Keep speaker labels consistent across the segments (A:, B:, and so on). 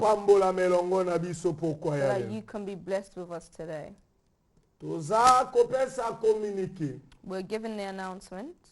A: pambola melongo na biso
B: so
A: pokwa
B: that
A: ya
B: you can be blessed with us today.
A: toza kopesa communiqué
B: We're given the announcements.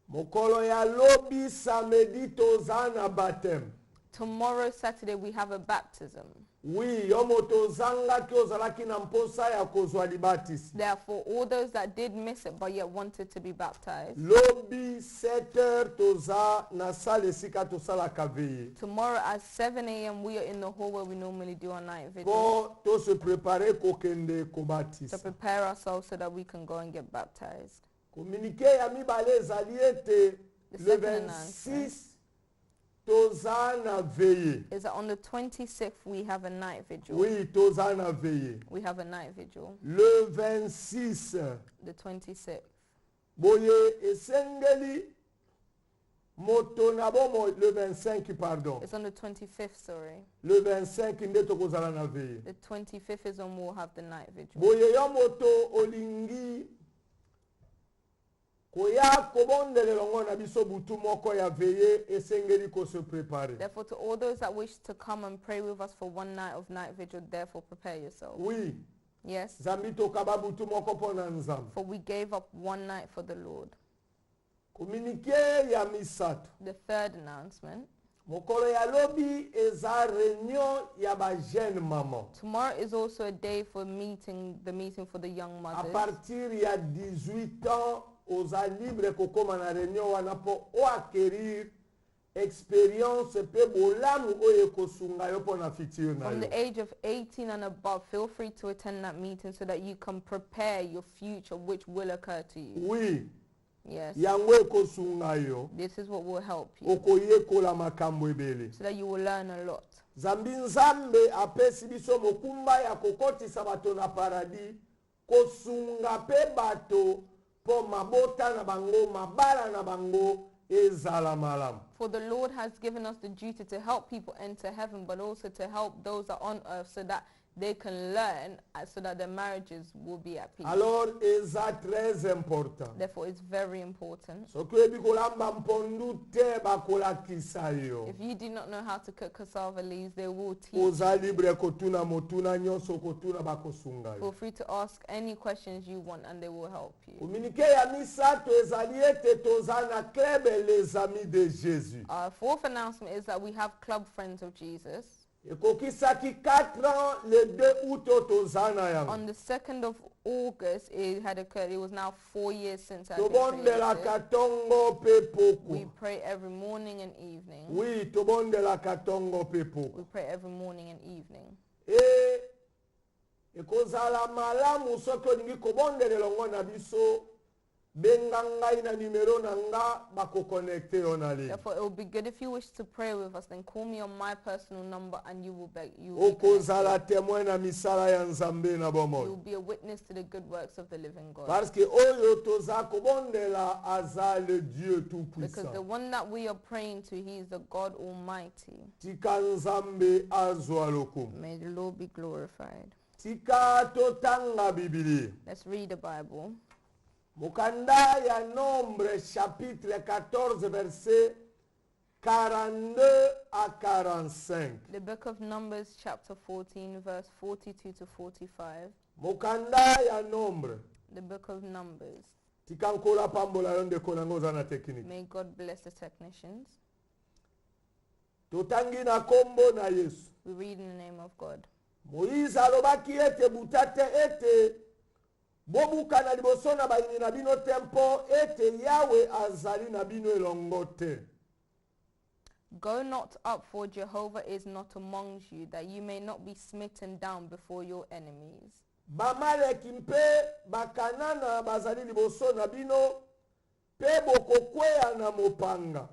A: mokolo ya lobi samedi toza na baptême.
B: Tomorrow, Saturday, we have a baptism.
A: Oui, yo moto ozangaki ozalaki na mposa ya kozwa libatisi.
B: Therefore, all those that did miss it but yet wanted to be baptized,
A: Lobi 7h toza na salle esika tosalaka veye.
B: tomorrow at 7 a.m. we are in the hall where we normally do our night vigil
A: Po to se prepare kokende
B: to
A: kobatisa.
B: prepare ourselves so that we can go and get baptized.
A: Communiqué ya mibale ezali ete
B: The
A: le
B: second
A: 26 toza na veye.
B: Is that on the 26th we have a night vigil.
A: Oui, toza na veye.
B: We have a night vigil.
A: Le 26
B: The 26th.
A: boye esengeli moto na bomo le 25 pardon.
B: It's on the 25th, sorry.
A: Le 25 nde tokozala na veye.
B: The 25th is when we'll have the night vigil.
A: Boye yo moto olingi koya kobondele longo na biso butu moko ya veye esengeli ko se préparer.
B: Therefore, to all those that wish to come and pray with us for one night of night vigil, therefore prepare yourself.
A: Oui.
B: Yes.
A: Zambi tokaba butu moko pona nzambe.
B: For we gave up one night for the Lord.
A: Communiqué ya misato.
B: The third announcement.
A: Mokolo ya lobi eza réunion ya ba jeune maman.
B: Tomorrow is also a day for the meeting for the young
A: À
B: mothers.
A: partir ya 18 ans oza libre kokoma na réunion wana po o acquérir expérience pe bolamu oyo kosunga yo pona futur na
B: From
A: yo.
B: the age of 18 and above, feel free to attend that meeting so that you can prepare your future which will occur to you.
A: Oui.
B: Yes.
A: Yango ekosunga yo.
B: This is what will help you
A: Okoyekola makambo ebele.
B: so that you will learn a lot.
A: Zambi nzambe apesi biso mokumba ya kokotisa bato na paradis kosunga pe bato po mabota na bango mabala na bango ezala malamu.
B: For the Lord has given us the duty to help people enter heaven, but also to help those that are on earth so that they can learn, so that their marriages will be at peace.
A: Alors eza très important.
B: Therefore, it's very important.
A: Soki oyebi kolamba mpondu te bakolakisa yo.
B: If you do not know how to cook cassava leaves, they will teach you.
A: Oza libre kotuna motuna nyonso kotuna bakosunga
B: Feel
A: yo.
B: free to ask any questions you want and they will help you.
A: Komunike ya misato ezali ete toza na club les amis de Jésus.
B: Our fourth announcement is that we have Club Friends of Jesus.
A: Ekokisaki 4 ans le 2 août toza na yango.
B: On the 2nd of August, it had occurred. It was now 4 years since I
A: Tobondela katongo pe
B: We
A: poko.
B: pray every morning and evening.
A: Oui, tobondela katongo pe poko.
B: We pray every morning and evening.
A: Ekozala malamu soki olingi kobondela elongo na biso benga ngai na numero na nga bakoconnecte yo na ligne.
B: Therefore, it would be good if you wish to pray with us, then call me on my personal number and you will be connected.
A: Okozala témoin na misala ya nzambe na
B: You will
A: bomoi.
B: be a witness to the good works of the living God.
A: Parce que oyo toza kobondela aza le Dieu tout
B: Because the
A: puissant.
B: one that we are praying to, he is the God Almighty.
A: Tika nzambe azwa lokumu.
B: May the Lord be glorified.
A: Tika totanga Biblia.
B: Let's read the Bible.
A: Mukanda ya Nombre chapitre 14 verset 42 à 45.
B: The book of Numbers chapter 14 verse 42 to 45.
A: Mukanda ya Nombre.
B: The book of Numbers.
A: Tikankola pambola yonde konango za na technique.
B: May God bless the technicians.
A: Totangi na kombo na Yesu.
B: We read in the name of God.
A: Moïse alobaki ete butate ete bobuka na liboso na bayini na bino tempo ete Yawe azali na bino elongo te.
B: Go not up, for Jehovah is not amongst you, that you may not be smitten down before your enemies.
A: Bamaleki mpe bakanana bazali liboso na bino pe bokokwea na mopanga.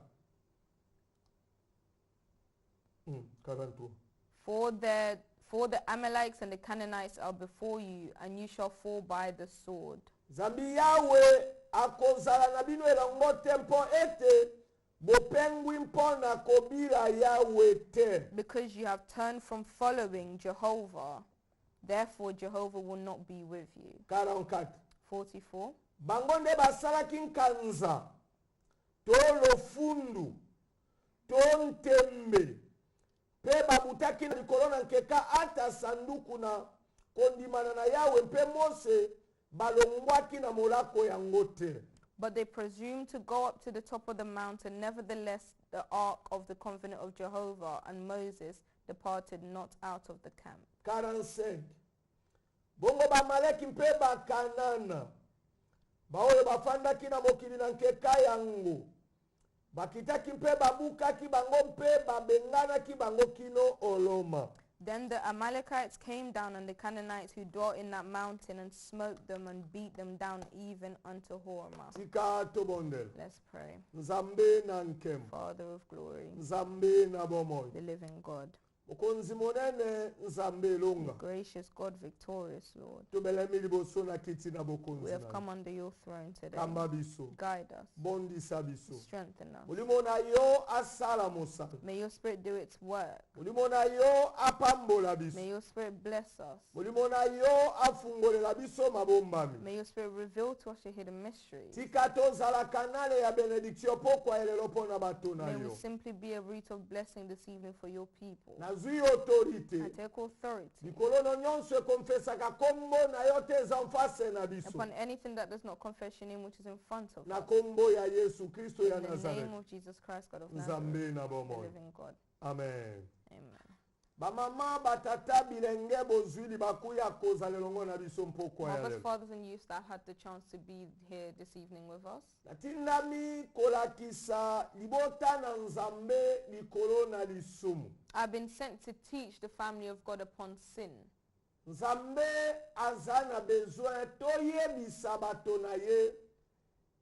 A: 43.
B: For the Amalekites and the Canaanites are before you, and you shall fall by the sword.
A: Zambi Yawe akozala na bino elongo tempo ete bopengwi mpona kobira Yawe te.
B: Because you have turned from following Jehovah, therefore Jehovah will not be with you.
A: 44.
B: 44.
A: Bango nde basalaki nkanza to lofundu to ntembe Pe babutaki na likolo na nkeka ata sanduku na kondimana na Yawe mpe Mose balongwaki na molako yango te.
B: But they presumed to go up to the top of the mountain. Nevertheless, the ark of the covenant of Jehovah and Moses departed not out of the camp.
A: 45. Bongo bamaleki mpe bakanana baoyo bafandaki na mokili na nkeka yango bakitaki mpe babukaki bango mpe babenganaki bango kino oloma.
B: Then the Amalekites came down, and the Canaanites who dwelt in that mountain, and smote them and beat them down even unto Hormah.
A: Let's
B: pray.
A: Nzambe na nkemu,
B: Father of glory,
A: Nzambe na bomoyo,
B: the living God,
A: Okonzi monene Nzambe longa,
B: gracious God, victorious Lord,
A: tubelemi liboso na kiti na bokonzi.
B: we have come under your throne today.
A: Kamba biso,
B: guide us,
A: bondisa biso,
B: strengthen us.
A: Ulimona yo asala mosala,
B: may your spirit do its work.
A: Ulimona yo apambola biso,
B: may your spirit bless us.
A: Ulimona yo afungolela biso mabombami,
B: may your spirit reveal to us your hidden mysteries.
A: Tikato zala kanale ya benediction pokwa elelo pona bato na
B: may
A: yo.
B: we simply be a root of blessing this evening for your people.
A: Autorité.
B: I take authority upon anything that does not confess your name, which is in front of us. In the name of Jesus Christ, God of Nazareth, the living God.
A: Amen.
B: Amen.
A: Bamama batata bilenge bozwili bakuya koza lelongo na biso mpoko ya
B: Mothers,
A: lelo.
B: fathers and youths that had the chance to be here this evening with us.
A: Natindami kolakisa libota na Nzambe likolo na lisumu.
B: I've been sent to teach the family of God upon sin.
A: Nzambe azana besoin toyebisa bato na ye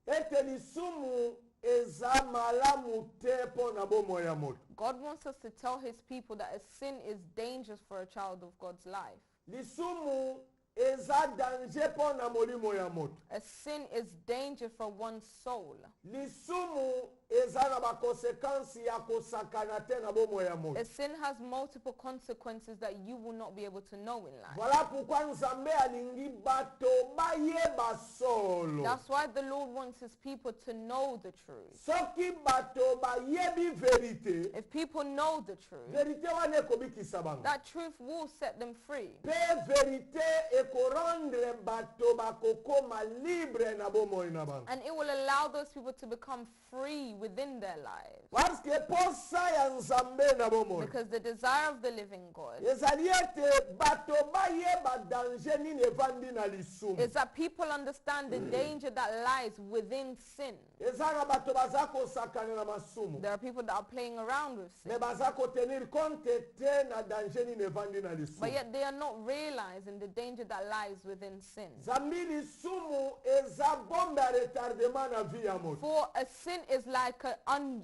A: ete lisumu eza malamu te pona bomo ya moto.
B: God wants us to tell his people that a sin is dangerous for a child of God's life.
A: Lisumu eza danger pona molimo ya moto.
B: A sin is danger for one's soul.
A: Lisumu eza na ba konsekansi ya kosakana te na bomo ya moto.
B: A sin has multiple consequences that you will not be able to know in life.
A: Voilà pourquoi Nzambe alingi bato bayeba solo.
B: That's why the Lord wants his people to know the truth.
A: Soki bato bayebi verite,
B: if people know the truth,
A: verite wane ekobikisa bango.
B: that truth will set them free.
A: Pe verite ekorendre bato bakokoma libre na bomoi na bango.
B: And it will allow those people to become free within their lives.
A: Parce que posa ya Nzambe na bomoi.
B: Because the desire of the living God
A: ezali ete bato bayeba danger nini evandi na lisumu.
B: is that people understand the danger that lies within sin.
A: Eza na bato baza kosakana na masumu.
B: There are people that are playing around with sin,
A: Me baza kotenir compte te na danger nini evandi na lisumu.
B: but yet they are not realizing the danger that lies within sin.
A: Zambi lisumu eza bombe ya retardement na vie ya moto.
B: For a sin is like an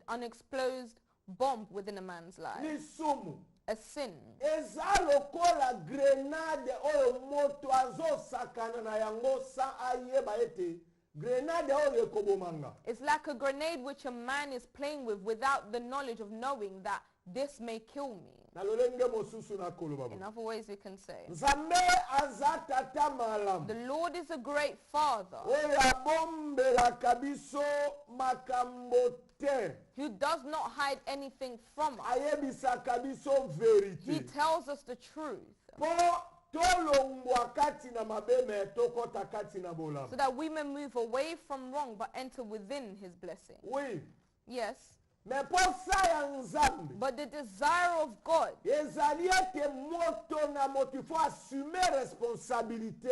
B: unexploded bomb within a man's life.
A: Lisumu
B: A sin
A: eza lokola grenade oyo moto azosakana na yango sa ayeba ete grenade oyo ekobomanga.
B: it's like a grenade which a man is playing with without the knowledge of knowing that this may kill me.
A: Na lolenge mosusu na koloba.
B: In other ways we can say,
A: Nzambe aza tata malamu.
B: the Lord is a great Father
A: Oyo abombelaka biso makambo te.
B: who does not hide anything from us.
A: Ayebisaka biso
B: He
A: verite.
B: tells us the truth
A: Po tolongwa kati na mabeme tokota kati na bolamu.
B: so that we may move away from wrong but enter within his blessing.
A: Oui.
B: Yes,
A: Me posa ya Nzambe
B: but the desire of God
A: ezali ete moto na moto ifo assume responsabilité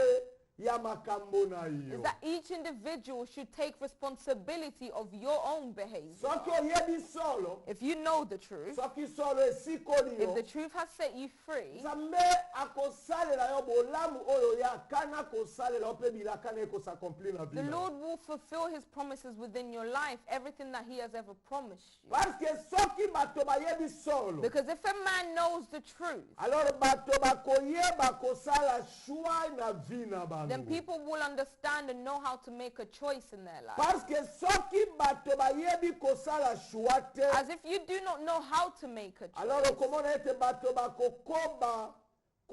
A: ya makambo na
B: is
A: yo.
B: that each individual should take responsibility of your own behavior.
A: Soki oyebi solo,
B: If you know the truth,
A: soki solo esikoli
B: if
A: yo,
B: the truth has set you free,
A: Nzambe akosalela yo bolamu oyo ya kana kosalela ope bilakana ekosakompli na
B: the
A: vida.
B: Lord will fulfill his promises within your life, everything that he has ever promised you.
A: Parce que soki bato bayebi solo,
B: Because if a man knows the truth,
A: alors bato bakoyeba kosala choix na vie na bango.
B: then people will understand and know how to make a choice in their life.
A: Parce que soki bato bayebi kosala choix te,
B: As if you do not know how to make a
A: alors
B: choice,
A: okomona ete bato bakokoba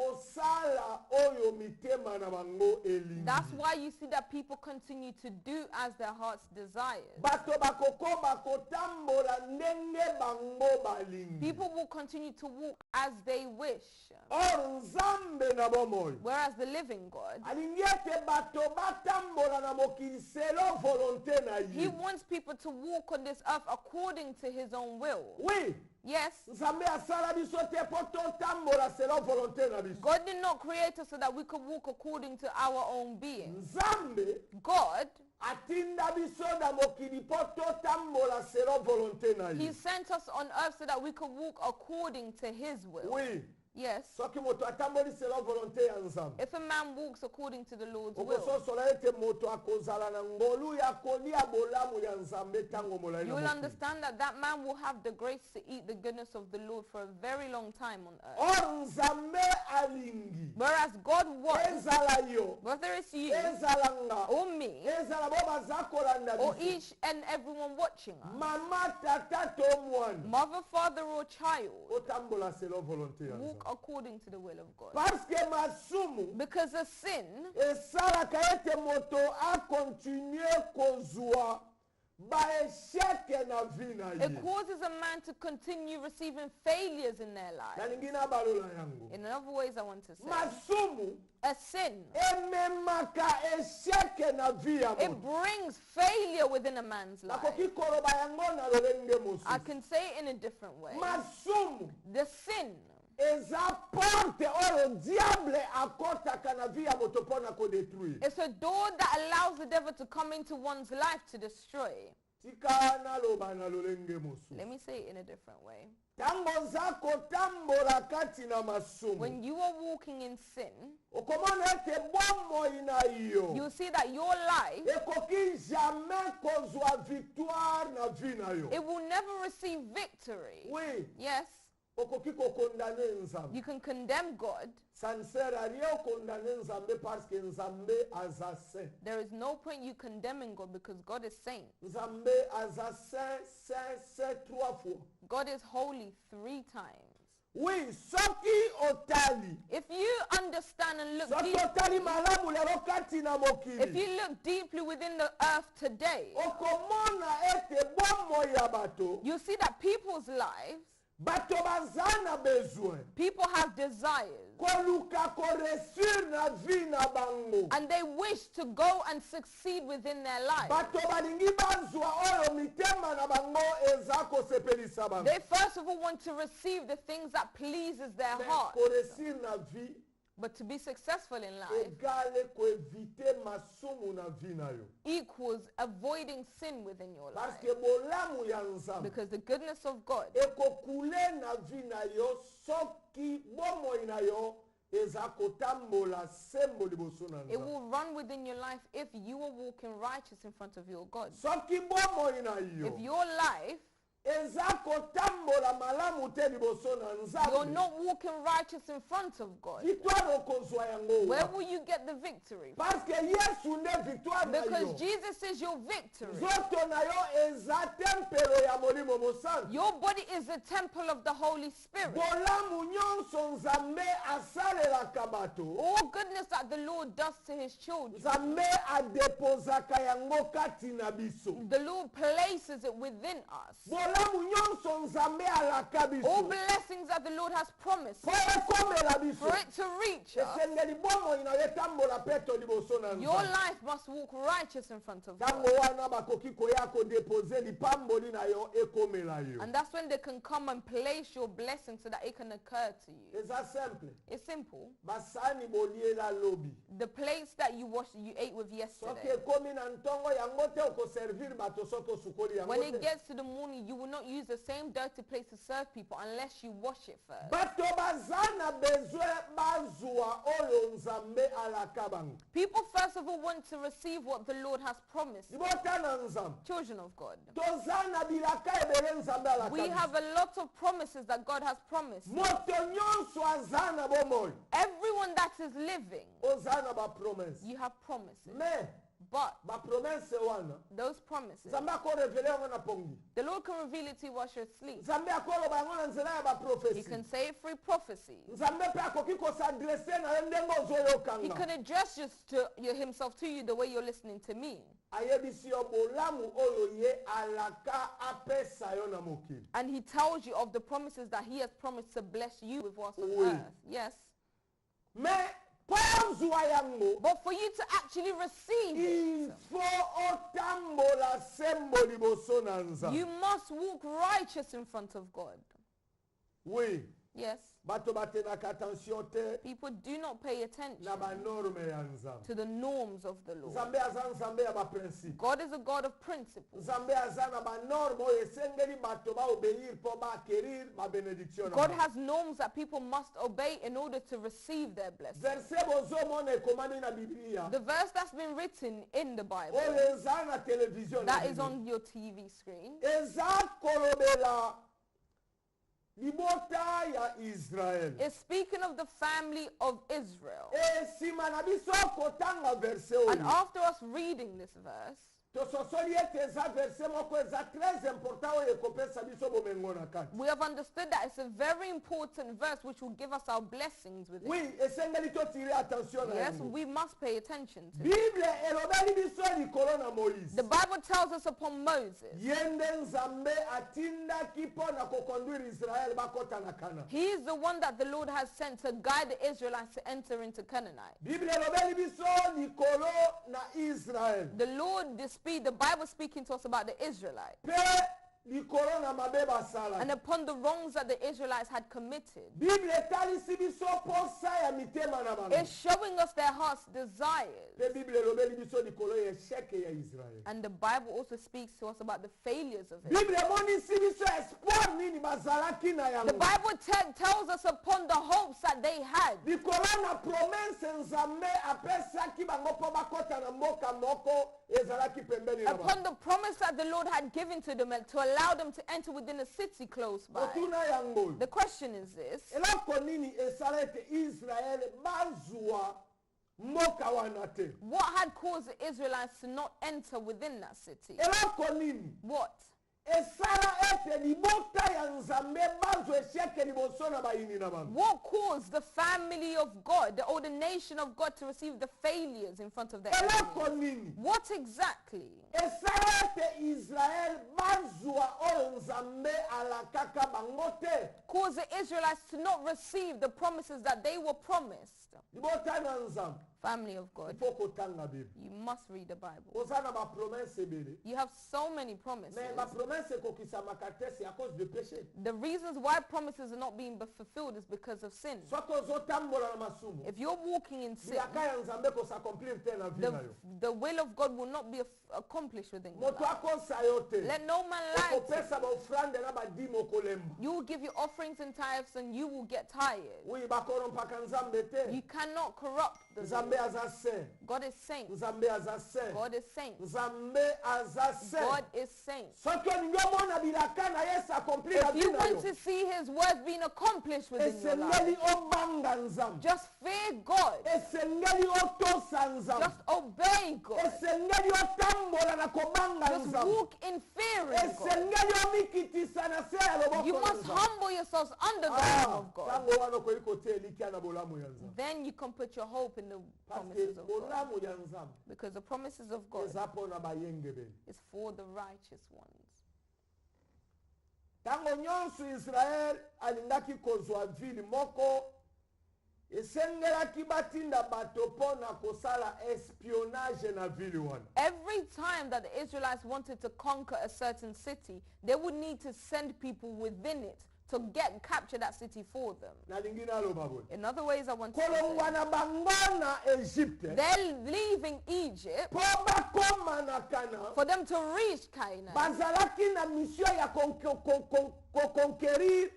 A: kosala oyo mitema na bango elingi.
B: That's why you see that people continue to do as their hearts desire.
A: Bato bakokoma kotambola ndenge bango balingi.
B: People will continue to walk as they wish.
A: Or nzambe na bomoi.
B: Whereas the living God,
A: Alingi ete bato batambola na mokili selo volonté na
B: he
A: ye.
B: wants people to walk on this earth according to his own will.
A: Oui.
B: Yes,
A: Nzambe asala biso te po totambola selo volonté na biso.
B: God did not create us so that we could walk according to our own being.
A: Nzambe
B: God,
A: atinda biso na mokili po totambola selo volonté na
B: he
A: ye.
B: sent us on earth so that we could walk according to his will.
A: Oui.
B: Yes,
A: Soki moto atamboli selo volonté ya Nzambe.
B: if a man walks according to the Lord's will,
A: Okososola ete moto akozala na ngolu ya kolia bolamu ya Nzambe tango molai
B: you
A: na
B: will
A: mokili.
B: understand that that man will have the grace to eat the goodness of the Lord for a very long time on earth.
A: Or Nzambe alingi.
B: Whereas God wants,
A: Ezala yo.
B: whether it's you
A: Ezala nga.
B: or me
A: Ezala bo baza kolanda
B: or
A: biso.
B: each and everyone watching us,
A: Mama tata to mwana.
B: mother, father, or child,
A: Otambola selo volonté ya
B: walk
A: Nzambe.
B: according to the will of God.
A: Parce que masumu
B: Because a sin
A: esalaka ete moto akontinue kozwa baesheke na vi na
B: it
A: ye.
B: causes a man to continue receiving failures in their life.
A: Nalingi nabalola yango.
B: In other ways, I want to say,
A: Masumu
B: a sin,
A: ememaka esheke na vi ya
B: it
A: moto.
B: brings failure within a man's life.
A: Nakoki koloba yango na lolenge
B: I
A: mosusu.
B: can say it in a different way.
A: Masumu
B: The sin
A: eza porte oyo diable akotaka na vi ya moto mpona kodetruire.
B: is a door that allows the devil to come into one's life to destroy.
A: Tika naloba na lolenge mosusu.
B: Let me say it in a different way.
A: Tango nza kotambola kati na masumu.
B: When you are walking in sin,
A: Okomona ete bomoi na yo.
B: you see that your life,
A: Ekoki jamais kozwa victoire na vi na yo.
B: it will never receive victory.
A: Oui.
B: Yes,
A: Okoki kokondane Nzambe.
B: you can condemn God.
A: Ça ne sert à rien condamner Nzambe parce que Nzambe aza saint.
B: There is no point you condemning God because God is saint.
A: Nzambe aza saint, saint, saint 3 fois.
B: God is holy 3 times.
A: Oui, soki otali.
B: If you understand and look
A: Soki
B: deep,
A: otali malamu lelo kati na
B: if
A: mokili.
B: you look deeply within the earth today,
A: Okomona ete bomoi ya bato.
B: you see that people's lives,
A: Bato baza na besoin.
B: people have desires.
A: Koluka koresur na vi na bango.
B: And they wish to go and succeed within their lives.
A: Bato balingi bazwa oyo mitema na bango eza kosepelisa bango.
B: They first of all want to receive the things that pleases their heart.
A: Koresir na vi
B: But to be successful in life
A: egale koevite masumu na vi na yo.
B: equals avoiding sin within your
A: Parce
B: life.
A: que bolamu ya Nzambe
B: Because the goodness of God
A: ekokule na vi na yo soki bomoi na yo eza kotambola sembo liboso na
B: it
A: Nzambe.
B: will run within your life if you are walking righteous in front of your God.
A: Soki bomoi na yo
B: If your life,
A: eza kotambola malamu te liboso na
B: you're
A: Nzambe,
B: not walking righteous in front of God,
A: victoire okozwa yango
B: where
A: wa.
B: will you get the victory?
A: Parce que Yesu nde victoire na
B: Because
A: yo.
B: Jesus is your victory.
A: Nzoto na yo eza tempelo ya molimo mosantu.
B: Your body is the temple of the Holy Spirit.
A: Bolamu nyonso Nzambe asalelaka bato.
B: All goodness that the Lord does to his children,
A: Nzambe adepozaka yango kati na biso.
B: the Lord places it within us.
A: Bolamu nyonso Nzambe alaka
B: All
A: biso.
B: blessings that the Lord has promised
A: Po ekomela biso.
B: for it to reach us,
A: Esengeli bomoi na yo etambola peto liboso na
B: your
A: Nzambe.
B: life must walk righteous in front of
A: Tango
B: God.
A: wana bakoki koya kodepose lipamboli na yo ekomela yo.
B: And that's when they can come and place your blessing so that it can occur to you.
A: Eza simple.
B: It's simple.
A: Basani boliela lobi.
B: The plates that you ate with
A: Soki
B: yesterday,
A: ekomi na ntongo yango te okoservir bato soki osukoli yango
B: when it
A: te.
B: gets to the morning, you will not use the same dirty plate to serve people unless you wash it first.
A: Bato baza na besoin bazwa oyo Nzambe alaka bango.
B: People first of all want to receive what the Lord has promised.
A: Libota na Nzambe.
B: Children of God,
A: Toza na bilaka ebele Nzambe alaka
B: we
A: biso.
B: have a lot of promises that God has promised.
A: Moto nyonso aza na bomoi.
B: Everyone that is living,
A: Oza na ba promesse.
B: you have promises.
A: Mais
B: But
A: bapromese wana
B: those promises,
A: nzambe akorevele yango na pongi,
B: the Lord can reveal it to you whilst you're asleep.
A: nzambe akoloba yango na nzela ya
B: He
A: baprofesi,
B: can say it through prophecy.
A: nzambe mpe akoki kosadrese na yo ndenge
B: He
A: ozoyokanga.
B: can address himself to you the way you're listening to me.
A: Ayebisi yo bolamu oyo ye alaka apesa yo na mokili.
B: And he tells you of the promises that he has promised to bless you with whilst on
A: Oui.
B: earth. Yes.
A: Mais po ozwa yango,
B: But for you to actually receive
A: il
B: it,
A: faut otambola sembo liboso na nzambe.
B: you must walk righteous in front of God.
A: Oui,
B: Yes.
A: bato batenaka attention te
B: People do not pay attention
A: na banorme ya nzambe.
B: to the norms of the Lord.
A: Nzambe aza nzambe ya baprincipe.
B: God is a God of principles.
A: Nzambe aza na banorme oyo esengeli bato baobéir mpo baakerir babenediction na
B: God
A: bango.
B: has norms that people must obey in order to receive their blessing.
A: Verset bozomona ekomami na Biblia
B: The verse that's been written in the Bible,
A: oyo eza na television na
B: that is
A: Biblia.
B: on your TV screen,
A: eza kolobela libota ya Israel.
B: is speaking of the family of Israel.
A: Esima na biso kotanga verse
B: And
A: oyo,
B: after us reading this verse,
A: tososoli ete eza verse moko eza très important oyo ekopesa biso bomengo na kati.
B: we have understood that it's a very important verse which will give us our blessings with it.
A: Oui, esengeli totire attention na
B: Yes,
A: yango.
B: we must pay attention to it.
A: Bible elobeli biso likolo na Moïse.
B: The Bible tells us upon Moses,
A: Yende nzambe atindaki mpo na kokonduire Israel bakota na Kana.
B: he is the one that the Lord has sent to guide the Israelites to enter into Canaanite.
A: Bible elobeli biso likolo na Israel.
B: The Bible speaking to us about the Israelites
A: Pe likolo na mabe basala.
B: and upon the wrongs that the Israelites had committed.
A: Bible etalisi biso posa ya mitema na bango.
B: It's showing us their heart's desires.
A: Pe Bible elobeli biso likolo ya échec ya Israel.
B: And the Bible also speaks to us about the failures of Israel.
A: Bible emonisi biso espoir nini bazalaki na
B: The
A: yango.
B: Bible tells us upon the hopes that they had.
A: Likolo na promesse nzambe apesaki bango mpo bakota na mboka moko ezalaki pembeni na bango.
B: Upon the promise that the Lord had given to them and to allow them to enter within a city close by.
A: Otuna yango.
B: The question is this:
A: Eloko nini esala ete Israel bazwa mboka wana te?
B: what had caused the Israelites to not enter within that city?
A: Eloko nini
B: What?
A: esala ete libota ya nzambe bazwa esheke liboso na bayini na bango?
B: What caused the family of God or the nation of God to receive the failures in front of their
A: Eloko
B: enemies?
A: nini
B: What exactly
A: esala ete Israel bazwa oyo nzambe alakaka bango te?
B: caused the Israelites to not receive the promises that they were promised?
A: Libota na nzambe
B: Family of God,
A: ifo kotanga Bible.
B: you must read the Bible.
A: Oza na bapromese ebele.
B: You have so many promises.
A: Mais bapromese ekokisamaka te c'est à cause de péché.
B: The reasons why promises are not being fulfilled is because of sin.
A: Soki ozotambola na masumu,
B: If you're walking in sin,
A: bilaka ya nzambe kosaaccomplir te na vie na yo.
B: the will of God will not be accomplished within your
A: Moto
B: life.
A: akosa yo te.
B: Let no man lie to you.
A: Okopesa baofrande na badime okolemba.
B: You will give your offerings and tithes and you will get tired.
A: Oui, bakorompaka nzambe
B: You
A: te.
B: cannot corrupt the Lord.
A: Nzambe aza saint.
B: God is saint.
A: Nzambe aza saint.
B: God is saint.
A: Nzambe aza
B: God
A: saint.
B: is saint.
A: Soki olingi omona bilaka na ye s'accomplir na
B: If
A: vie
B: you
A: na
B: want
A: yo,
B: to see his words being accomplished within your life,
A: esengeli obanga nzambe.
B: just fear God.
A: Esengeli otosa nzambe.
B: Just obey God.
A: Esengeli otambola na kobanga
B: Just
A: nzambe.
B: walk in fearing God.
A: Esengeli omikitisa na se ya loboko
B: You
A: na
B: must
A: nzambe.
B: humble yourselves under the arm of God.
A: Tango wana okoki kotia elikya na bolamu ya nzambe.
B: Then you can put your hope in the
A: Parce
B: promises of God.
A: bolamu ya nzambe
B: Because the promises of God
A: eza mpona bayengebeli.
B: is for the righteous ones.
A: Tango nyonso Israel alingaki kozwa vili moko, esengelaki batinda bato mpona kosala espionnage na vili wana.
B: Every time that the Israelites wanted to conquer a certain city, they would need to send people within it to capture that city for them.
A: Nalingi naloba boye.
B: In other ways, I want to say,
A: Kolongwa na bango na Egypte
B: they're leaving Egypt
A: mpo bakoma na Kana.
B: for them to reach Canaan.
A: Bazalaki na mission ya conquérir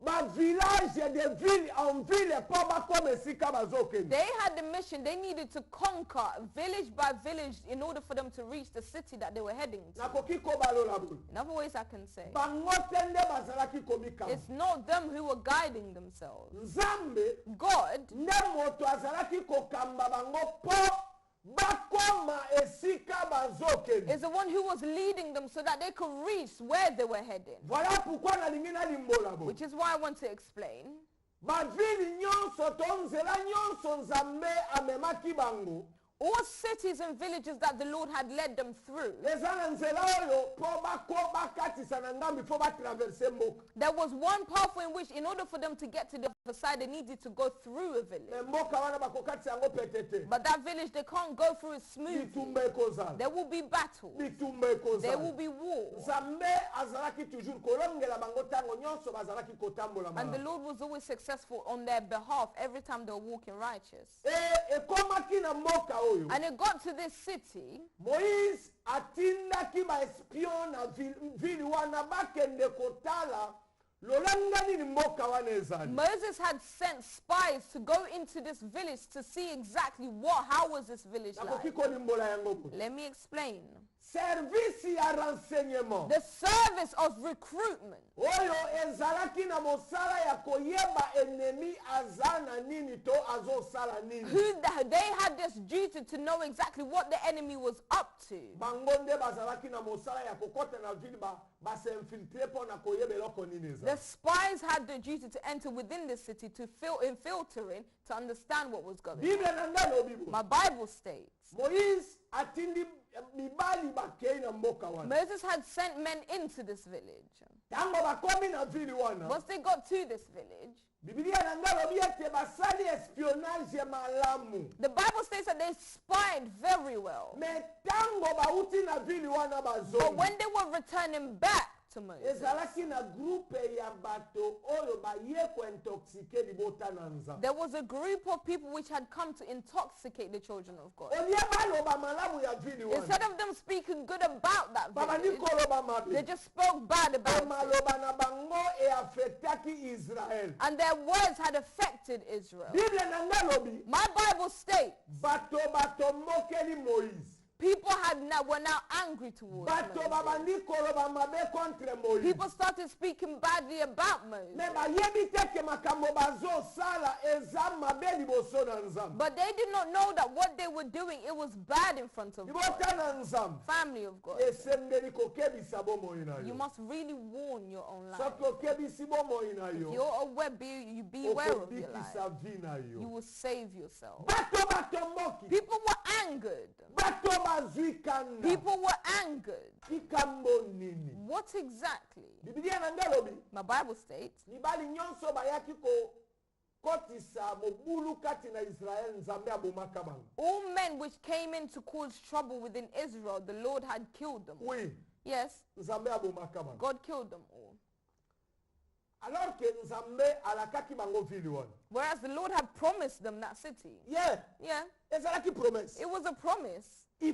A: ba village de ville en ville mpo bakoma esika bazokende.
B: They had the mission, they needed to conquer village by village in order for them to reach the city that they were heading to.
A: Nakoki kobalola boye.
B: In other ways, I can say,
A: Bango te nde bazalaki komikama.
B: it's not them who were guiding themselves.
A: Nzambe
B: God
A: nde moto azalaki kokamba bango mpo bakoma esika bazokende.
B: Is the one who was leading them so that they could reach where they were heading.
A: Voilà pourquoi nalingi nalimbola bo.
B: Which is why I want to explain.
A: Bavili nyonso tonzela nyonso nzambe amemaki bango.
B: All cities and villages that the Lord had led them through. There was one pathway in which, in order for them to get to the other side, they needed to go through a village. But that village, they can't go through it smoothly. There will be battles. There will be wars. And the Lord was always successful on their behalf every time they were walking righteous. And it got to this city.
A: Moïse atindaki ba espion na vili wana bakende kotala lolangani ni mboka wana ezali.
B: Moses had sent spies to go into this village to see exactly how was this village like. Let me explain.
A: Service ya renseignement.
B: The service of recruitment.
A: Oyo ezalaki na mosala ya koyeba enemi azana nini to azosala nini.
B: They had this duty to know exactly what the enemy was up to.
A: Bangonde bazalaki na mosala ya kokota na vile ba se infiltrer po na koyeba eloko nini ezali.
B: The spies had the duty to enter within the city to filtering to understand what was going on. My Bible states.
A: Moïse atindi
B: Moses had sent men into this village.
A: Once
B: they got to this village, the Bible states that they spied very well. But when they were returning back to Moses, there was a group of people which had come to intoxicate the children of God. Instead of them speaking good about that village, they just spoke bad about it. And their words had affected Israel. My Bible states people were now angry towards Moses. People started speaking badly about Moses. But they did not know that what they were doing, it was bad in front of God. Family of God. You must really warn your own life. If you're aware, be aware of your life. You will save yourself. People were angered. People were angered. What exactly? My Bible states all men which came in to cause trouble within Israel, the Lord had killed them. Yes, God killed them all. Whereas the Lord had promised them that city.
A: Yeah.
B: It was a promise. They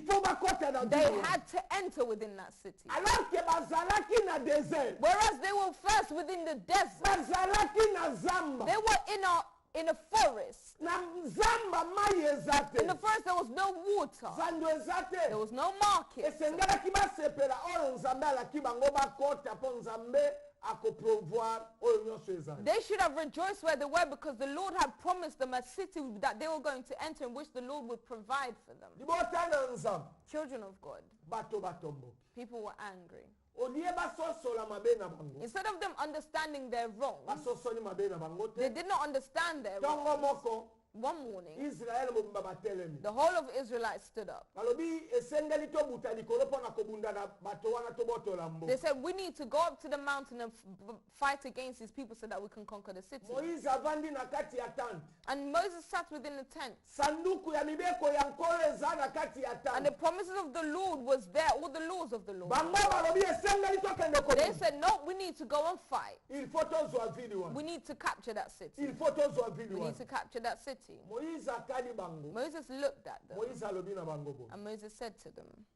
B: had to enter within that city. Whereas they were first within the desert. They were in a forest. In the forest there was no water. There was no market. They should have rejoiced where they were because the Lord had promised them a city that they were going to enter, in which the Lord would provide for them. Children of God, people were angry. Instead of them understanding their wrong, they did not understand their wrong. One morning, the whole of Israelites stood up. They said, we need to go up to the mountain and fight against these people so that we can conquer the city. And Moses sat within the tent. And the promises of the Lord was there, all the laws of the Lord. They said, no, we need to go and fight. We need to capture that city. We need to capture that city. Moses looked at them. And Moses said to them,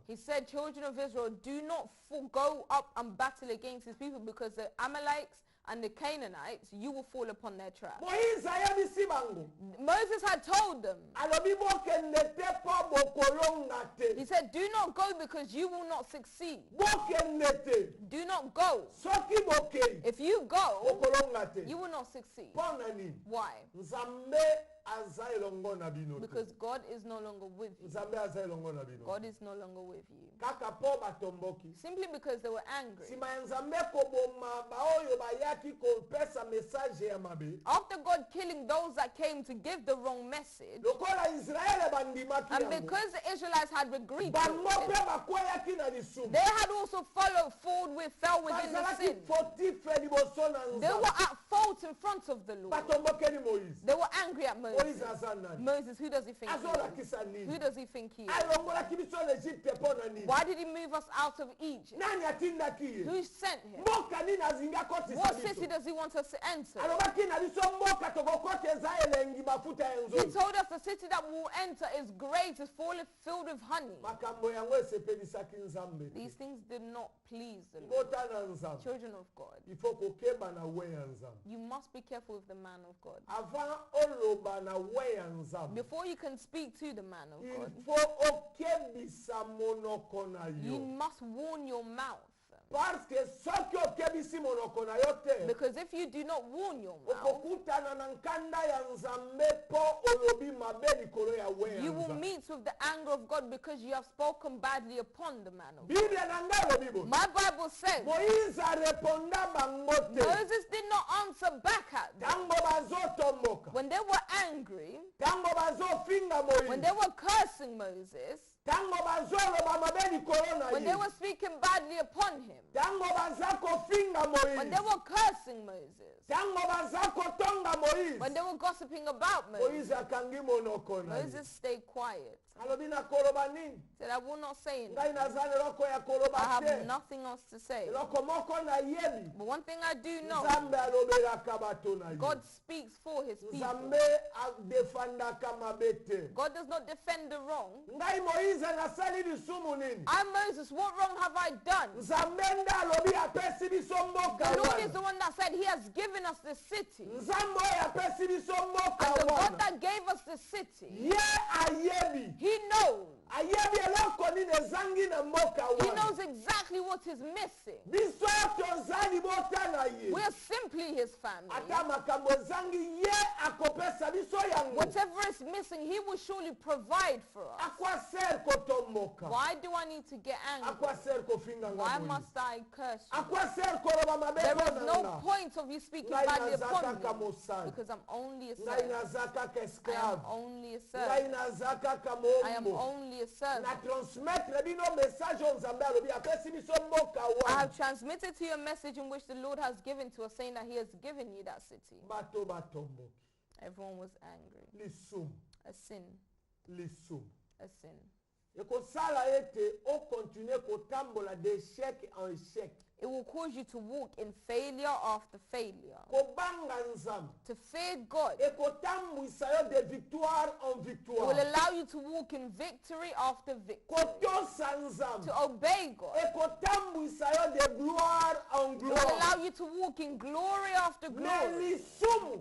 B: he said, children of Israel, do not go up and battle against these people, because the Amalekites and the Canaanites, you will fall upon their trap. Moses had told them. He said, do not go because you will not succeed. Do not go. If you go, you will not succeed. Why? Because God is no longer with you. God is no longer with you. Simply because they were angry. After God killing those that came to give the wrong message, and because the Israelites had regretted it, they had also fell within the sin. They were at fault in front of the Lord. They were angry at Moses. Moses, who does he think he is? Who does he think he is? Why did he move us out of Egypt? Who sent him? What city does he want us to enter? He told us the city that we will enter is great, is filled with honey. These things did not please the Lord. Children of God, you must be careful with the man of God. Before you can speak to the man of God, you must warn your mouth. Because if you do not warn your mouth, you will meet with the anger of God because you have spoken badly upon the man of God. My Bible says Moses did not answer back at them. When they were angry, when they were cursing Moses, when they were speaking badly upon him, when they were cursing Moses, when they were gossiping about Moses, Moses stayed quiet. Said, I will not say anything. I have nothing else to say. But one thing I do know, God speaks for his people. God does not defend the wrong. I'm Moses, what wrong have I done? The Lord is the one that said he has given us the city. And the God that gave us the city, he knows. He knows exactly what is missing. We are simply his family. Whatever is missing, he will surely provide for us. Why do I need to get angry? Why must I curse you? There is no point of you speaking badly upon me, because I'm only a servant. I am only a servant. I am only a servant. I have transmitted to you a message in which the Lord has given to us, saying that he has given you that city. Everyone was angry. A sin. A sin. It will cause you to walk in failure after failure. To fear God. It will allow you to walk in victory after victory. To obey God. It will allow you to walk in glory after glory.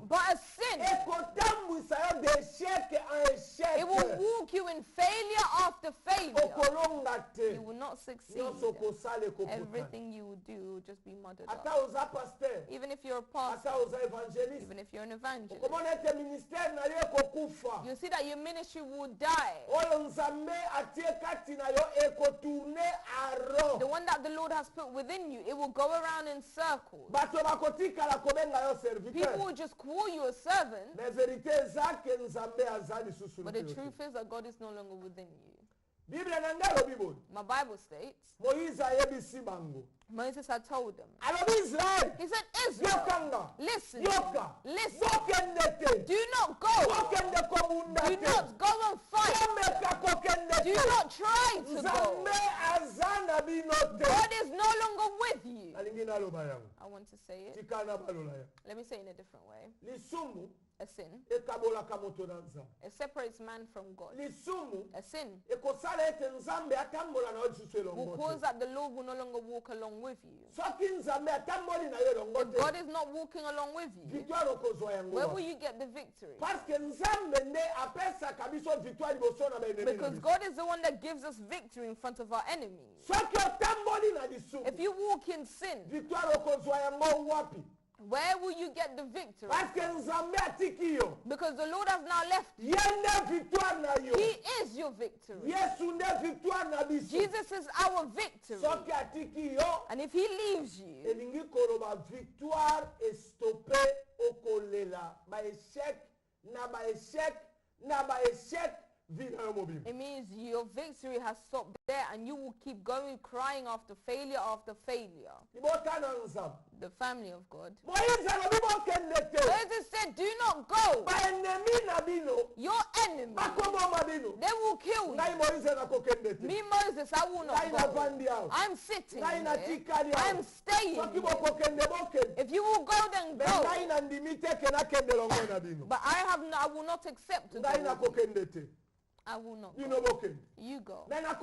B: But a sin, it will walk you in failure after failure. You will not succeed. Everything you will do will just be muddled up. Even if you're a pastor, even if you're an evangelist, you see that your ministry will die. The one that the Lord has put within you, it will go around in circles. People will just call you a servant, but the truth is that God is no longer within you. My Bible states Moses had told them. He said, Israel, listen, listen, do not go. Do not go and fight. Do not try to go. God is no longer with you. I want to say it. Let me say it in a different way. A sin. It separates man from God. A sin will cause that the Lord will no longer walk along with you. If God is not walking along with you, where will you get the victory? Because God is the one that gives us victory in front of our enemies. If you walk in sin, where will you get the victory? Because the Lord has now left you. He is your victory. Jesus is our victory. And if he leaves you, it means your victory has stopped there and you will keep going crying after failure after failure. The family of God. Moses said, do not go. Your enemy, they will kill you. Me, Moses, I will not go. I'm sitting here. I'm staying here. If you will go, then go. But I will not accept to go. I will not go. You go. But I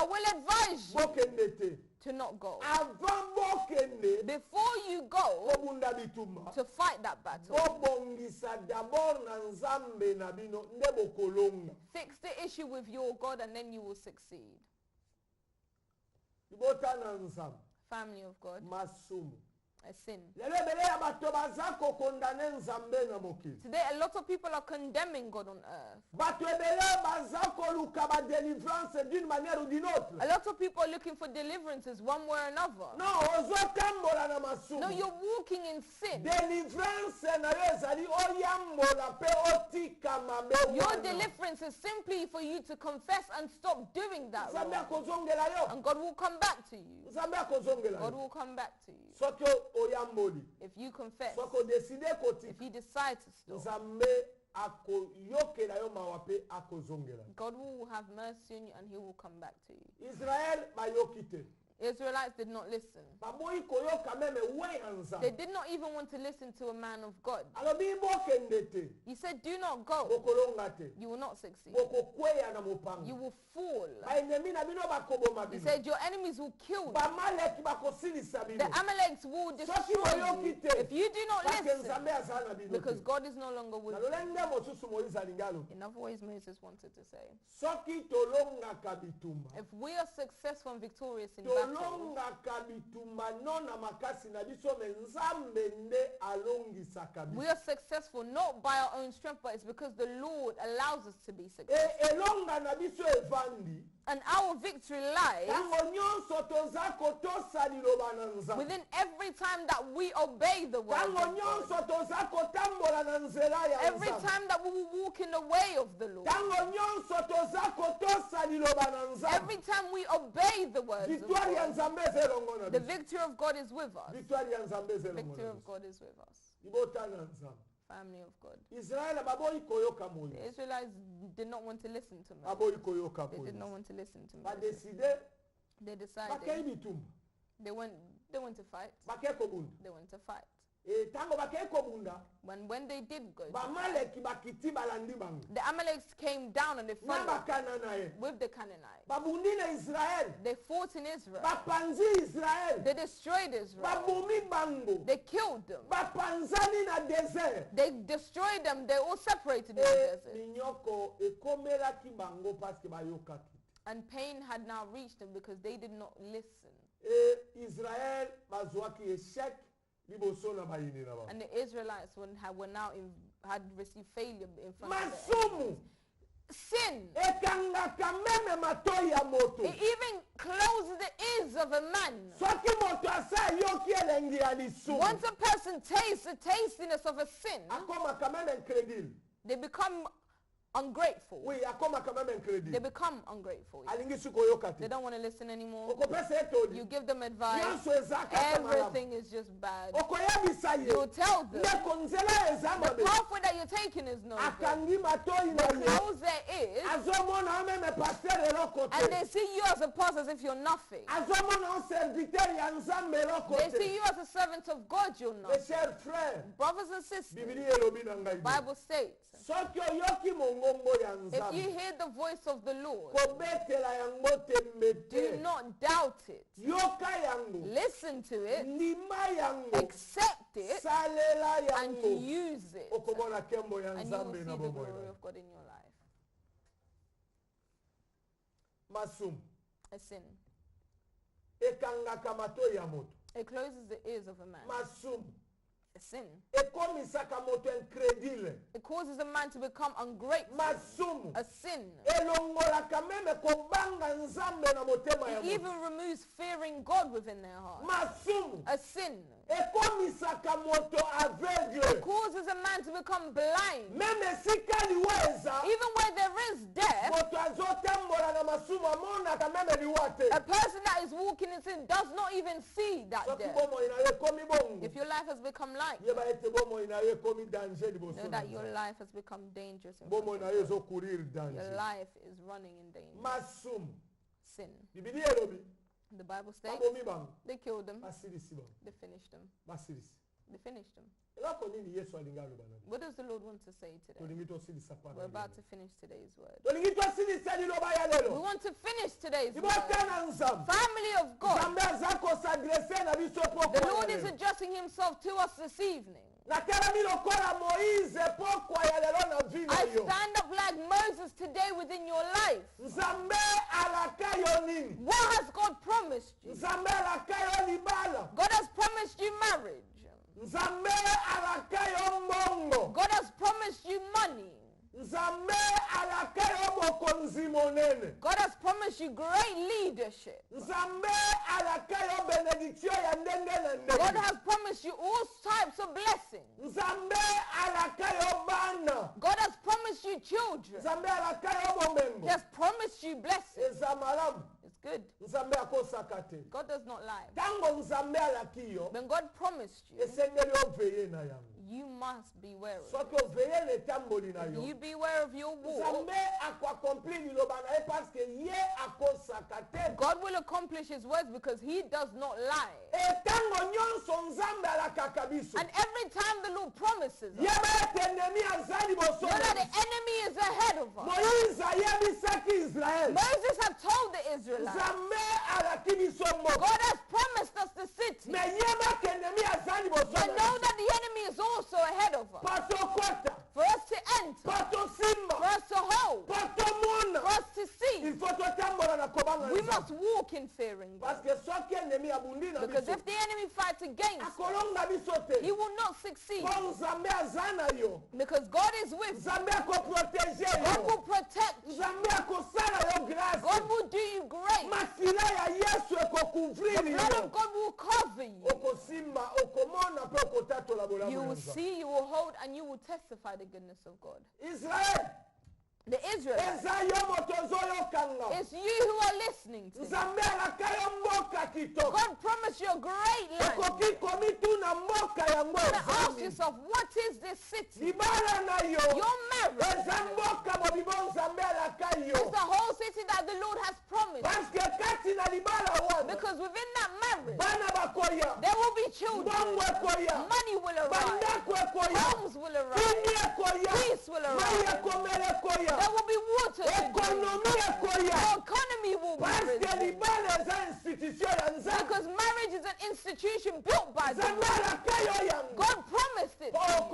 B: will advise you to not go. Before you go to fight that battle, fix the issue with your God and then you will succeed. Family of God. A sin. Today a lot of people are condemning God on earth. A lot of people are looking for deliverances one way or another. No, you're walking in sin. Your deliverance is simply for you to confess and stop doing that wrong. And God will come back to you. God will come back to you. If you confess, if you decide to stop, God will have mercy on you and he will come back to you. Israelites did not listen. They did not even want to listen to a man of God. He said, do not go. You will not succeed. You will fall. He said, your enemies will kill you. The Amalekites will destroy you if you do not listen. Because God is no longer with you. In other ways, Moses wanted to say, if we are successful and victorious in battle, we are successful not by our own strength, but it's because the Lord allows us to be successful. And our victory lies within every time that we obey the word of God. Every time that we will walk in the way of the Lord. Every time we obey the words of God. The victory of God is with us. The victory of God is with us. Family of God. The Israelites did not want to listen to me. They did not want to listen to me. They decided. They went to fight. They went to fight. When they did go, the Amalekites came down and they fought with the Canaanites. They fought in Israel. They destroyed Israel. They killed them. They destroyed them. They all separated in the desert. And pain had now reached them because they did not listen. And the Israelites had received failure in front of them. Sin. It even closes the ears of a man. Once a person tastes the tastiness of a sin, they become ungrateful. They become ungrateful. They don't want to listen anymore. You give them advice. Everything is just bad. You tell them the pathway that you're taking is no good. They close their ears and they see you as a pastor as if you're nothing. They see you as a servant of God, you're nothing. Brothers and sisters, Bible states, if you hear the voice of the Lord, do not doubt it. Listen to it, accept it, and use it. And you will see the glory of God in your life. A sin. It closes the ears of a man. A sin. It causes a man to become ungrateful. A sin. It even removes fearing God within their heart. A sin. It causes a man to become blind. Even where there is death, a person that is walking in sin does not even see that death. If your life has become light, know that your life has become dangerous. Your life is running in danger. Sin. The Bible states they killed them. They finished them. They finished them. What does the Lord want to say today? We're about to finish today's word. We want to finish today's word. Family of God, the Lord is addressing himself to us this evening. I stand up like Moses today within your life. What has God promised you? God has promised you marriage. God has promised you money. God has promised you great leadership. God has promised you all types of blessings. God has promised you children. He has promised you blessings. It's good. God does not lie. When God promised you, you must be wary. You beware of your walk. God will accomplish his words because he does not lie. And every time the Lord promises us, know that the enemy is ahead of us. Moses had told the Israelites, God has promised us the city. But know that the enemy is also ahead of us. For us to enter, for us to hold, for us to see, we must walk in fearing God. Because if the enemy fights against us, he will not succeed. Because God is with you. God will protect you. God will do you great. The blood of God will cover you. You will see, you will hold, and you will testify the goodness of God. Israel. The Israelites. It's you who are listening to me. God promised you a great land. You ask yourself, what is this city? Your marriage. It's the whole city that the Lord has promised. Because within that marriage, there will be children. Money will arrive. Homes will arrive. Peace will arrive. There will be water. Your economy will be risen. Because marriage is an institution built by the Lord. God promised it. But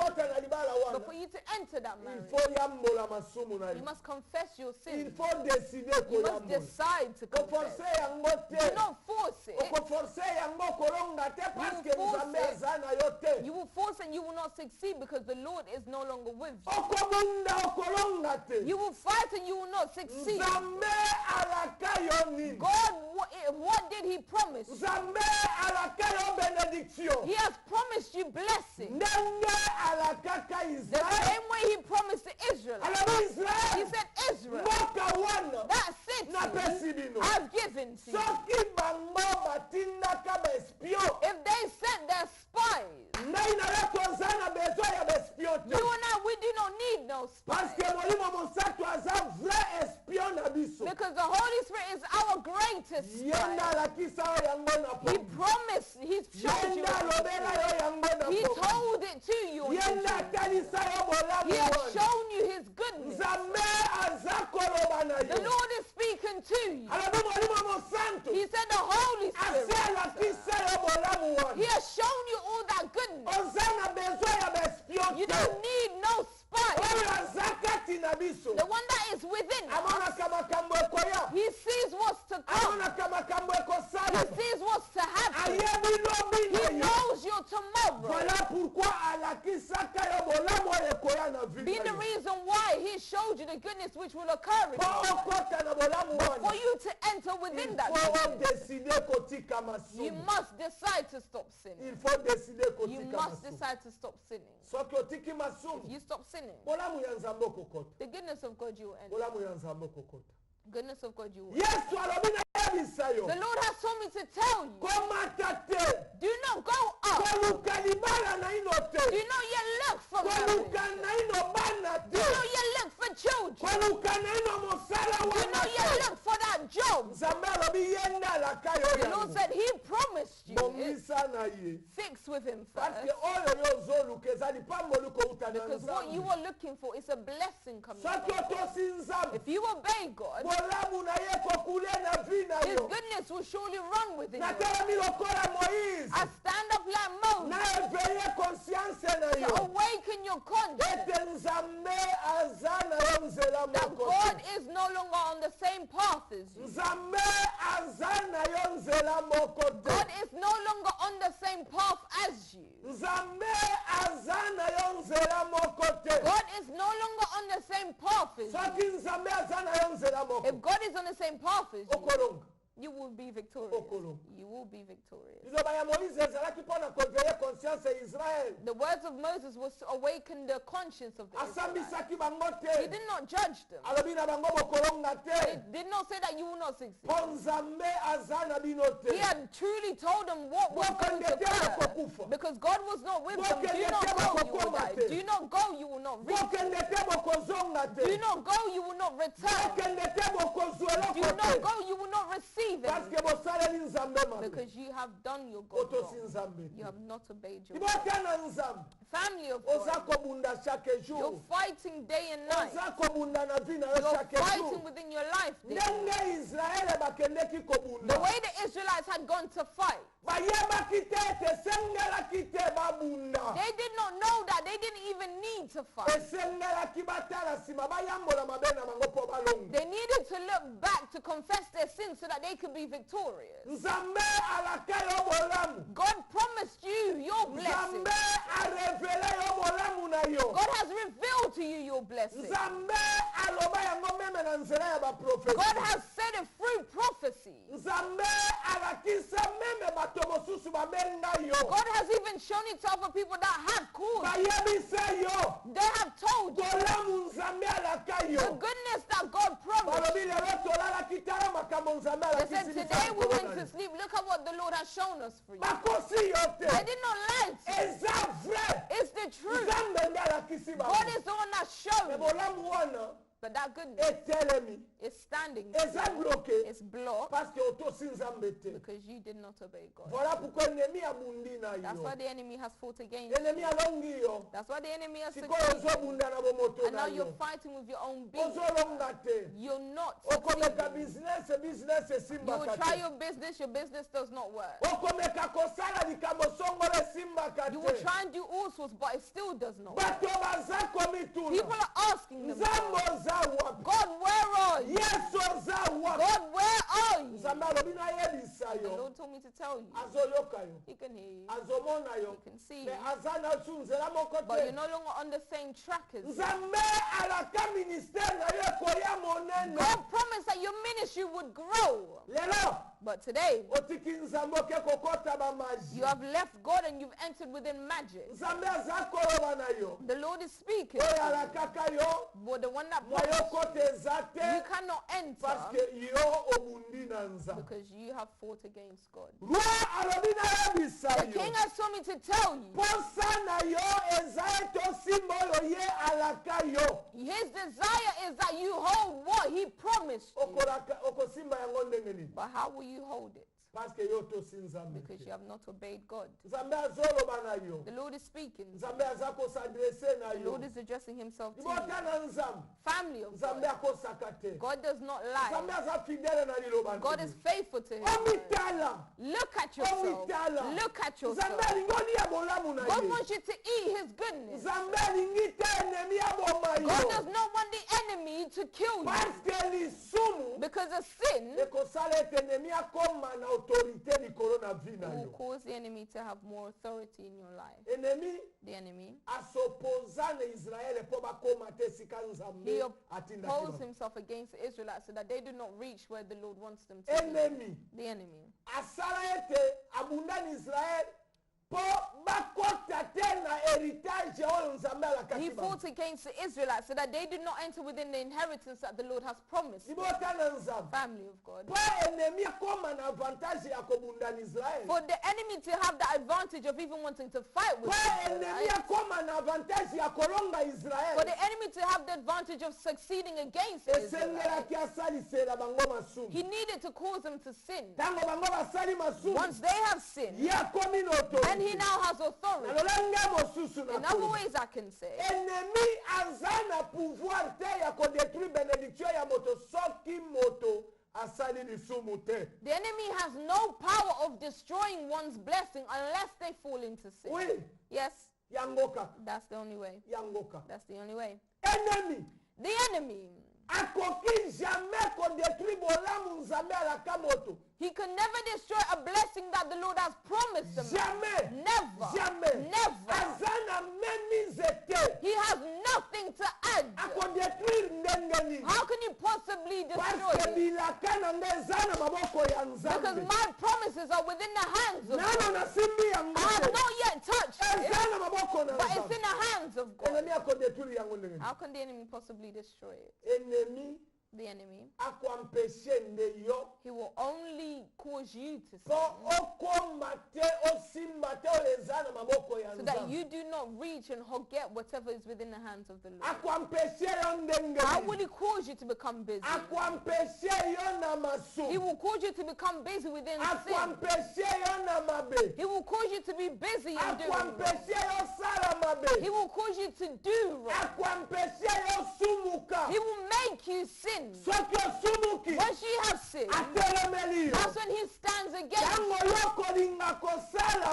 B: for you to enter that marriage, you must confess your sins. You must decide to confess. Do not force it. You will force and you will not succeed because the Lord is no longer with you. You will fight and you will not succeed. God what did he promise you? He has promised you blessing. The same way he promised the Israelites. He said, Israel, that city I've given to you. If they sent their spies, you and I, we do not need no spies. Because the Holy Spirit is our greatest spy. He promised, he showed you. He told it to you. He has shown you his goodness. The Lord is speaking to you. He said the Holy Spirit. He has shown you all that goodness. You don't need no spy. The one that is within us. He sees what's to come. He sees what's to happen. He knows your tomorrow. Being the reason why he showed you the goodness which will occur in your life. But for you to enter within that goodness, you must decide to stop sinning. You must decide to stop sinning. If you stop sinning, the goodness of God you will enter. Goodness of God you will enter. The Lord has told me to tell you, do not go up. Do not yet look for marriage. Do not yet look for children. Do not yet look for that job. The Lord said he promised you it. Fix with him first. Because what you are looking for is a blessing coming from God. If you obey God, his goodness will surely run within you. I stand up like Moses to awaken your conscience that God is no longer on the same path as you. God is no longer on the same path as you. God is no longer on the same path as you. If God is on the same path as you, you will be victorious. You will be victorious. The words of Moses was to awaken the conscience of the Israelites. He did not judge them. He did not say that you will not succeed. He had truly told them what was going to occur. Because God was not with them. Do not go, you will die. Do not go, you will not reach. Do not go, you will not return. Do not go, you will not receive. Because you have done your God wrong. You have not obeyed your God. Family of God, you're fighting day and night. You're fighting within your life day and night. The way the Israelites had gone to fight, they did not know that they didn't even need to fight. They needed to look back to confess their sins so that they could be victorious. God promised you your blessing. God has revealed to you your blessing. God has said it through prophecy. God has even shown it to other people that have called. They have told you the goodness that God promised. They said, today we went to sleep. Look at what the Lord has shown us for you. I did not lie to you. It's the truth. God is the one that showed. But that goodness is standing. It's blocked because you did not obey God. That's why the enemy has fought against you. That's why the enemy has succeeded. And now you're fighting with your own being. You're not succeeding. You will try your business does not work. You will try and do all sorts, but it still does not work. People are asking themselves, God, where are you? God, where are you? The Lord told me to tell you. He can hear you. He can see you. But you're no longer on the same track as him. God promised that your ministry would grow. But today, you have left God and you've entered within magic. The Lord is speaking. But the one that promised you cannot enter because you have fought against God. The king has told me to tell you. His desire is that you hold what he promised you. But how will you hold it? Because you have not obeyed God. The Lord is speaking. The Lord is addressing himself to you. Family of God. God does not lie. God is faithful to him. Look at yourself. Look at yourself. God wants you to eat his goodness. God does not want the enemy to kill you. Because of sin will cause the enemy to have more authority in your life. The enemy, he opposed himself against the Israelites so that they do not reach where the Lord wants them to be. The enemy. He fought against the Israelites so that they did not enter within the inheritance that the Lord has promised. Family of God. For the enemy to have the advantage of even wanting to fight with Israelites, for the enemy to have the advantage of succeeding against Israelites, he needed to cause them to sin. Once they have sinned, and he now has authority. In other ways I can say, the enemy has no power of destroying one's blessing unless they fall into sin. Yes. That's the only way. That's the only way. The enemy. He can never destroy a blessing that the Lord has promised him. Never. Never. He has nothing to add. How can you possibly destroy it? Because my promises are within the hands of God. I have not yet touched it, but it's in the hands of God. How can the enemy possibly destroy it? The enemy, he will only cause you to sin so that you do not reach and get whatever is within the hands of the Lord. How will he cause you to become busy? He will cause you to become busy within sin. He will cause you to be busy in doing wrong. He will cause you to do wrong. He will make you sin. Once you have sinned, that's when he stands against you.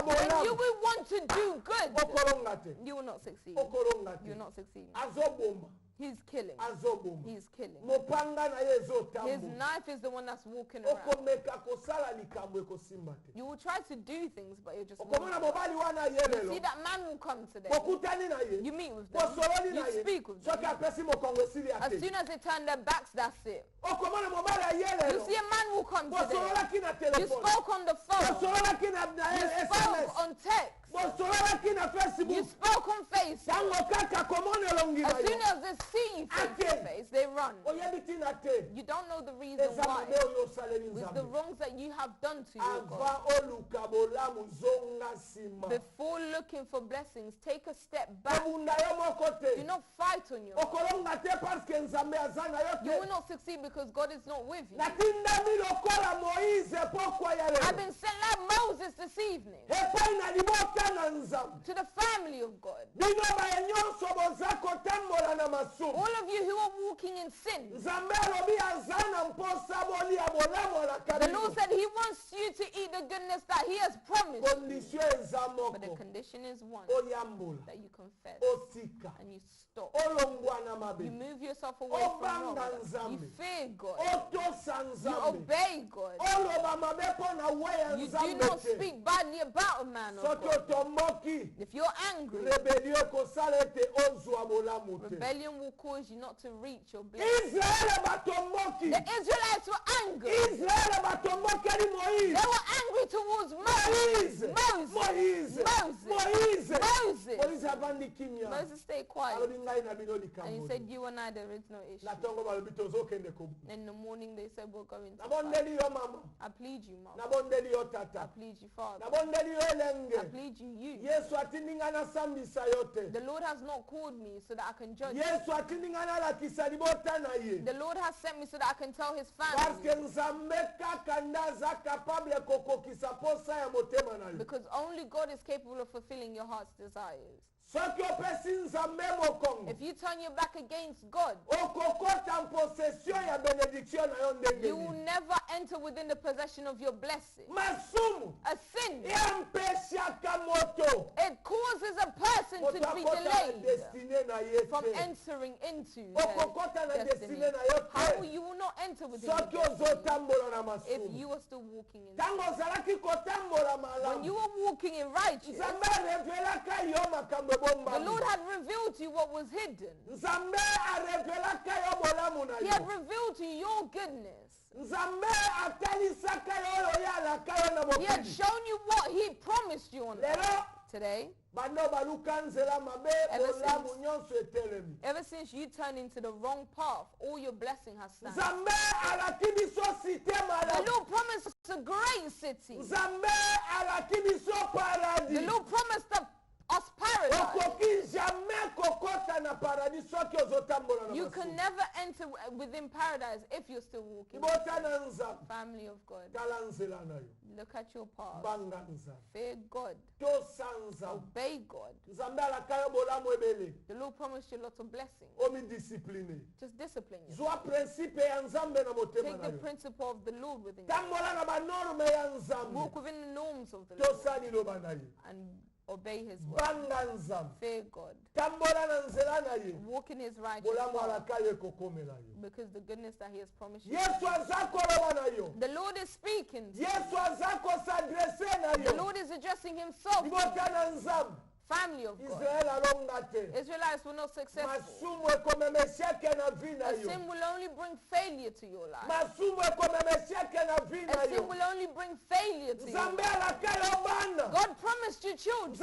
B: When you will want to do good, you will not succeed. You will not succeed. He's killing. He's killing. His knife is the one that's walking around. You will try to do things, but you're just not. You see that man will come today. You meet with them. You speak with them. As soon as they turn their backs, that's it. You see a man will come today. You spoke on the phone. You spoke on text. You spoke on Facebook. As soon as they see you face to face, they run. You don't know the reason why. With the wrongs that you have done to your God. Before looking for blessings, take a step back. Do not fight on your own. You will not succeed because God is not with you. I've been sent like Moses this evening to the family of God. All of you who are walking in sin, the Lord said he wants you to eat the goodness that he has promised. promised you. But the condition is one, that you confess and you stop. You move yourself away from wrong. You fear God. You obey God. You do not speak badly about a man of God. If you're angry, rebellion will cause you not to reach your blessing. The Israelites were angry. They were angry towards Moses. Moses stayed quiet. And he said, you and I, there is no issue. In the morning they said, we're going to fight. I plead you, Mom. I plead you, Father. I plead you. The Lord has not called me so that I can judge you. The Lord has sent me so that I can tell his family. Because only God is capable of fulfilling your heart's desires. If you turn your back against God, you will never enter within the possession of your blessing. A sin, it causes a person to be delayed from entering into their destiny. How you will not enter within your destiny if you are still walking in sin. When you are walking in righteousness, the Lord had revealed to you what was hidden. He had revealed to you your goodness. He had shown you what he promised you on earth. Today, ever since you turned into the wrong path, all your blessing has stand. The Lord promised us a great city. The Lord promised us paradise. You can never enter within paradise if you're still walking. Family of God, look at your path. Fear God. Obey God. The Lord promised you lots of blessings. Just discipline yourself. Take the principle of the Lord within you. Walk within the norms of the Lord. And obey his word. Fear God. Walk in his righteous path. Because the goodness that he has promised you. The Lord is speaking. The Lord is addressing himself. Family of God. Israelites were not successful. A sin will only bring failure to your life. A sin will only bring failure to your life. God promised you children.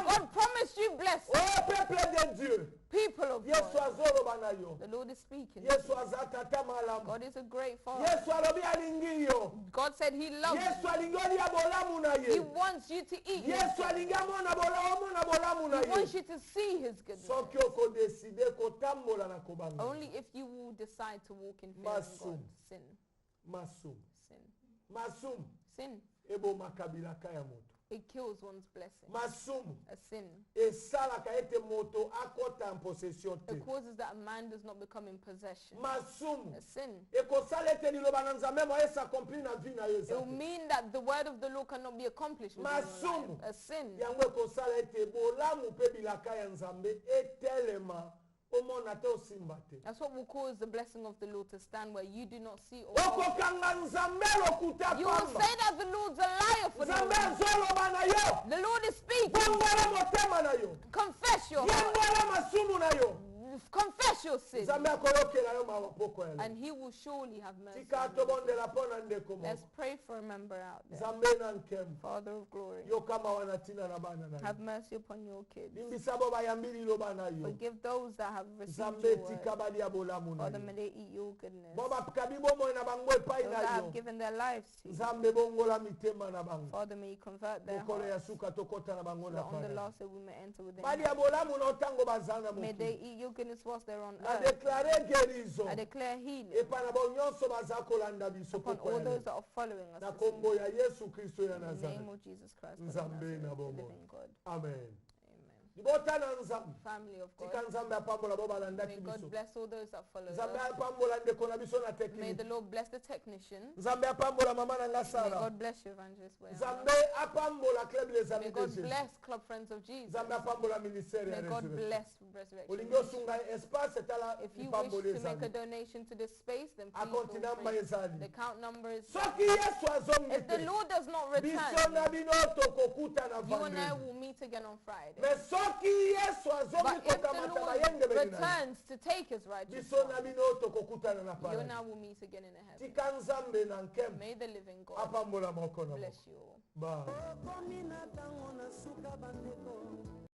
B: God promised you blessings. People of God. The Lord is speaking. God is a great Father. God said he loves you. He wants you to eat his goodness. He wants you to see his goodness. Only if you will decide to walk in fear of God. Sin. It kills one's blessing. A sin. It causes that a man does not become in possession. A sin. It will mean that the word of the Lord cannot be accomplished within your life. A sin. That's what will cause the blessing of the Lord to stand where you do not see or you will say that the Lord's a liar for you. The Lord is speaking. Confess your heart. Confess your sin. And he will surely have mercy. Let's pray for a member out there. Father of glory, have mercy upon your kids. Forgive those that have received your word. Father, may they eat your goodness. Those that have given their lives to you. Father, may you convert their hearts. So that on the last day we may enter within you. May they eat your goodness whilst they're on earth. I declare healing upon all those that are following us. In the name of Jesus Christ, the living God. Amen. Amen. family of God. May God bless all those that follow us. May the Lord bless the technicians. May God bless you, Evangelist Boyanga. May God bless Club Friends of Jesus. May God bless Resurrection. If you wish to make a donation to this space, then please feel free. The account number is... If the Lord does not return, you and I will meet again on Friday. But if the Lord returns to take his righteous one, you and I will meet again in heaven. May the living God bless you all.